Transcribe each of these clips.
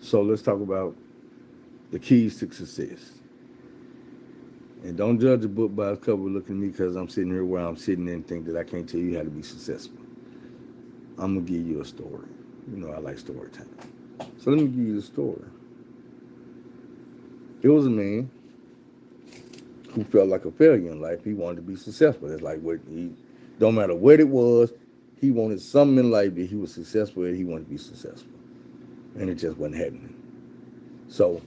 So let's talk about the keys to success. And don't judge a book by its cover looking at me because I'm sitting here where I'm sitting and think that I can't tell you how to be successful. I'm gonna give you a story. You know I like story time. So let me give you the story. It was a man who felt like a failure in life. He wanted to be successful. It's like what he don't matter what it was, he wanted something in life that he was successful at, he wanted to be successful. And it just wasn't happening. So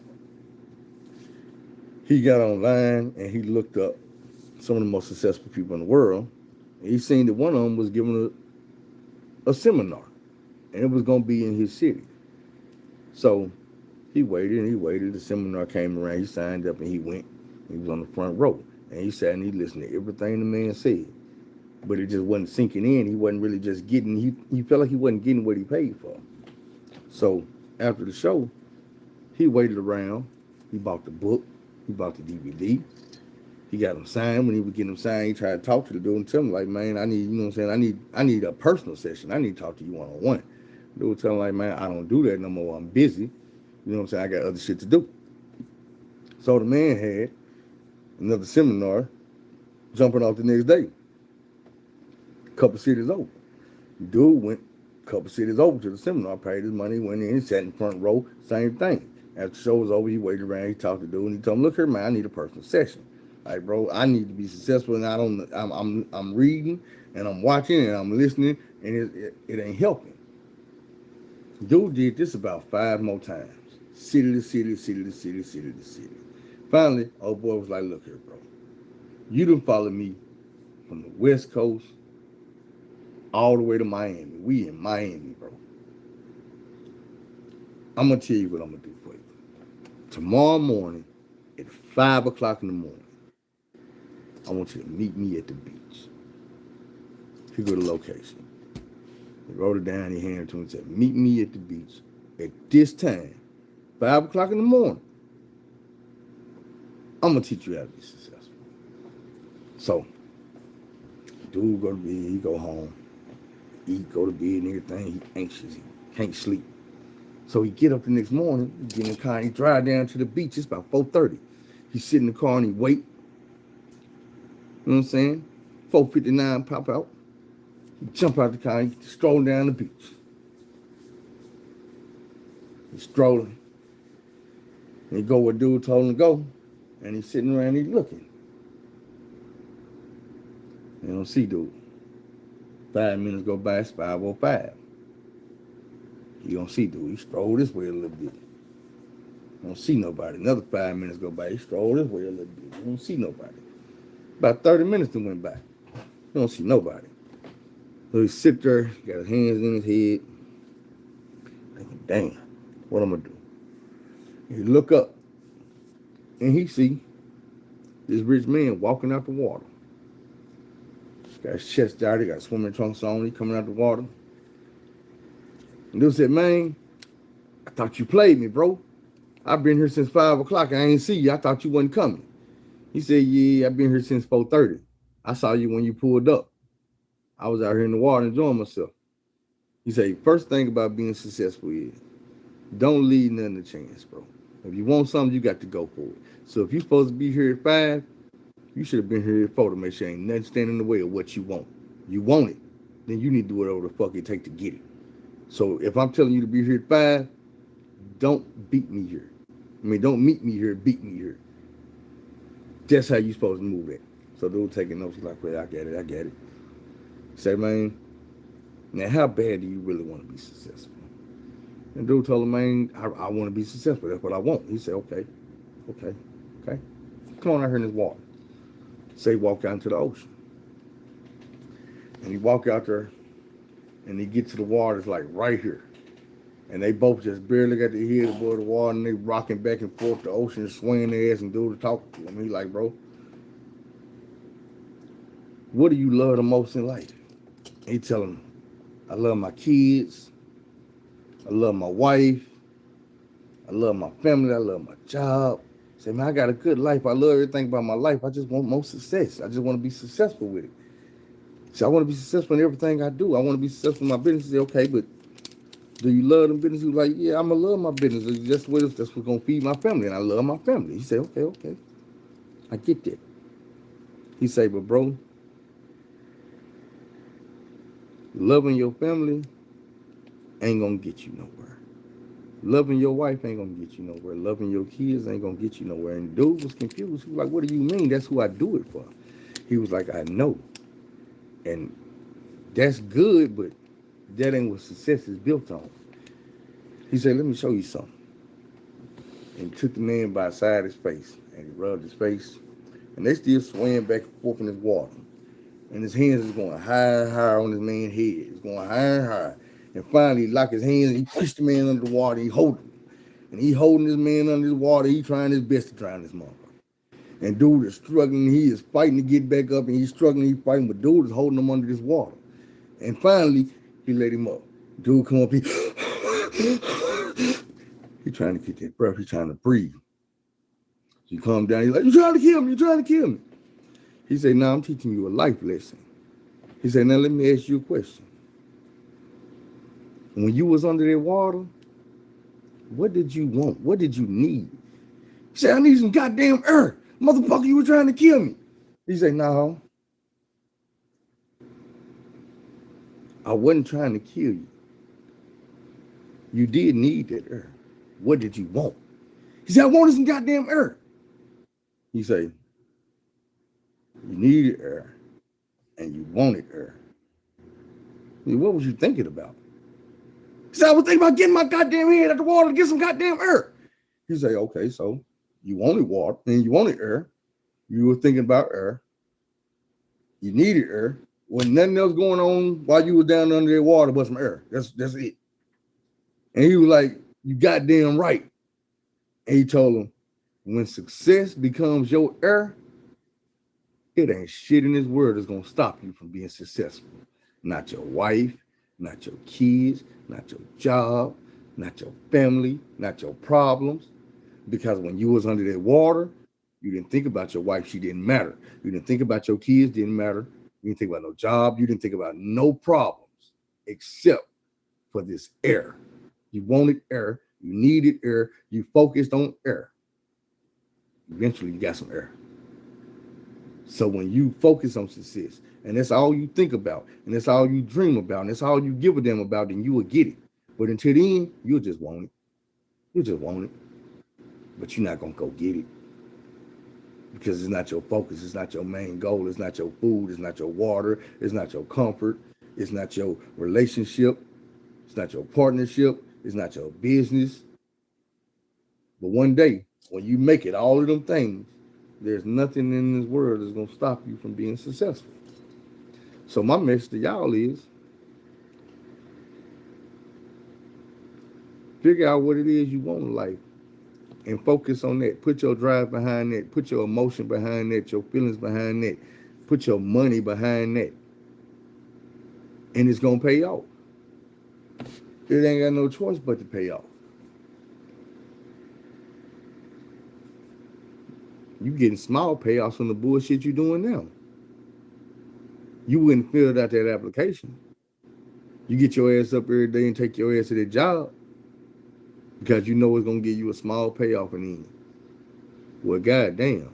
he got online and he looked up some of the most successful people in the world. And he seen that one of them was giving a seminar. And it was gonna be in his city. So he waited and he waited. The seminar came around, he signed up and he went. He was on the front row. And he sat and he listened to everything the man said. But it just wasn't sinking in. He wasn't really just getting, he felt like he wasn't getting what he paid for. So after the show, he waited around. He bought the book. He bought the DVD. He got them signed. When he would get them signed, he tried to talk to the dude and tell him, like, man, I need, you know what I'm saying? I need a personal session. I need to talk to you one-on-one. The dude tell him, like, man, I don't do that no more. I'm busy. You know what I'm saying? I got other shit to do. So the man had another seminar jumping off the next day. Couple cities over. Dude went a couple cities over to the seminar, paid his money, went in, sat in the front row, same thing. After the show was over, he waited around, he talked to the dude, and he told him, look here, man, I need a personal session. Like, bro, I need to be successful, and I'm reading, and I'm watching, and I'm listening, and it ain't helping. Dude did this about 5 more times. City to city, city to city, city to city. Finally, old boy was like, look here, bro. You done followed me from the West Coast all the way to Miami. We in Miami, bro. I'm going to tell you what I'm going to do for you. Tomorrow morning at 5 o'clock in the morning, I want you to meet me at the beach. Here go the location. He wrote it down, he handed it to me and said, meet me at the beach at this time, 5 o'clock in the morning. I'm going to teach you how to be successful. So, dude go to bed, he go home, eat, go to bed and everything. He anxious, he can't sleep. So he get up the next morning, he get in the car, he drive down to the beach. It's about 4:30. He sit in the car and he wait. You know what I'm saying? 4:59 pop out. He jump out the car, he stroll down the beach. He's strolling. And he go where dude told him to go. And he's sitting around, he's looking. You don't see dude. 5 minutes go by, it's 5:05. You don't see dude. He stroll this way a little bit. You don't see nobody. Another 5 minutes go by. He stroll this way a little bit. You don't see nobody. About 30 minutes then went by. You don't see nobody. So he sit there, got his hands in his head, thinking, damn, what I'm going to do? He look up, and he see this rich man walking out the water. He's got his chest out, he got swimming trunks on, he coming out the water. And dude said, man, I thought you played me, bro. I've been here since 5 o'clock. I ain't see you. I thought you wasn't coming. He said, yeah, I've been here since 4:30. I saw you when you pulled up. I was out here in the water enjoying myself. He said, first thing about being successful is don't leave nothing to chance, bro. If you want something, you got to go for it. So if you're supposed to be here at 5, you should have been here at 4 to make sure ain't nothing standing in the way of what you want. You want it, then you need to do whatever the fuck it take to get it. So if I'm telling you to be here at 5, don't beat me here. I mean, don't meet me here, beat me here. That's how you supposed to move that. So dude taking notes, he's like, well, I get it. Say, man, now how bad do you really want to be successful? And dude told him, man, I want to be successful. That's what I want. He said, okay. Come on out here in this water. Say, walk out into the ocean. And he walk out there, and he get to the water, it's like right here. And they both just barely got their head above the water, and they rocking back and forth. The ocean is swinging their ass, and dude talk to him. He like, bro, what do you love the most in life? And he tell him, I love my kids. I love my wife. I love my family. I love my job. Say, man, I got a good life. I love everything about my life. I just want more success. I just want to be successful with it. So I want to be successful in everything I do. I want to be successful in my business. Say, okay, but Do you love them business? He was like, yeah, I'm gonna love my business. That's what's gonna feed my family, and I love my family. He said, okay, I get that. He said, but bro, loving your family ain't gonna get you nowhere. Loving your wife ain't gonna get you nowhere. Loving your kids ain't gonna get you nowhere. And the dude was confused. He was like, what do you mean? That's who I do it for. He was like, I know. And that's good, but that ain't what success is built on. He said, let me show you something. And he took the man by the side of his face and he rubbed his face. And they still swaying back and forth in this water. And his hands is going higher and higher on this man's head. It's going higher and higher. And finally, he locked his hands and he pushed the man under the water. He holding him. And he holding this man under the water. He trying his best to drown this motherfucker. And dude is struggling. He is fighting to get back up. And he's struggling. He's fighting. But dude is holding him under this water. And finally, he let him up. Dude come up. He trying to get that breath. He's trying to breathe. So he calm down. He's like, you're trying to kill me. You're trying to kill me. He said, no, I'm teaching you a life lesson. He said, now let me ask you a question. When you was under that water, what did you want? What did you need? He said, I need some goddamn air. Motherfucker, you were trying to kill me. He said, no, I wasn't trying to kill you. You did need that air. What did you want? He said, I wanted some goddamn air. He said, you needed air and you wanted air. I mean, what was you thinking about? He said, I was thinking about getting my goddamn head out the water to get some goddamn air. He said, okay, so you wanted water and you wanted air. You were thinking about air. You needed air. When nothing else going on while you were down under that water but some air. That's it. And he was like, you goddamn right. And he told him, when success becomes your air, it ain't shit in this world that's gonna stop you from being successful. Not your wife, not your kids, not your job, not your family, not your problems. Because when you was under that water, you didn't think about your wife, she didn't matter. You didn't think about your kids, didn't matter. You didn't think about no job, you didn't think about no problems except for this air. You wanted air, you needed air, you focused on air. Eventually you got some air. So when you focus on success, and that's all you think about, and that's all you dream about, and that's all you give a damn about, then you will get it. But until then, you'll just want it. You'll just want it. But you're not gonna go get it. Because it's not your focus, it's not your main goal, it's not your food, it's not your water, it's not your comfort, it's not your relationship, it's not your partnership, it's not your business. But one day, when you make it, all of them things, there's nothing in this world that's gonna stop you from being successful. So my message to y'all is figure out what it is you want in life and focus on that. Put your drive behind that. Put your emotion behind that, your feelings behind that. Put your money behind that. And it's gonna pay off. It ain't got no choice but to pay off. You getting small payoffs from the bullshit you doing now. You wouldn't fill out that application. You get your ass up every day and take your ass to that job because you know it's gonna give you a small payoff in the end. Well, goddamn.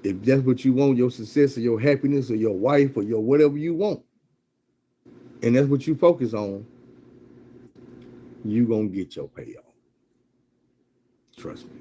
If that's what you want, your success or your happiness or your wife or your whatever you want, and that's what you focus on, you gonna get your payoff. Trust me.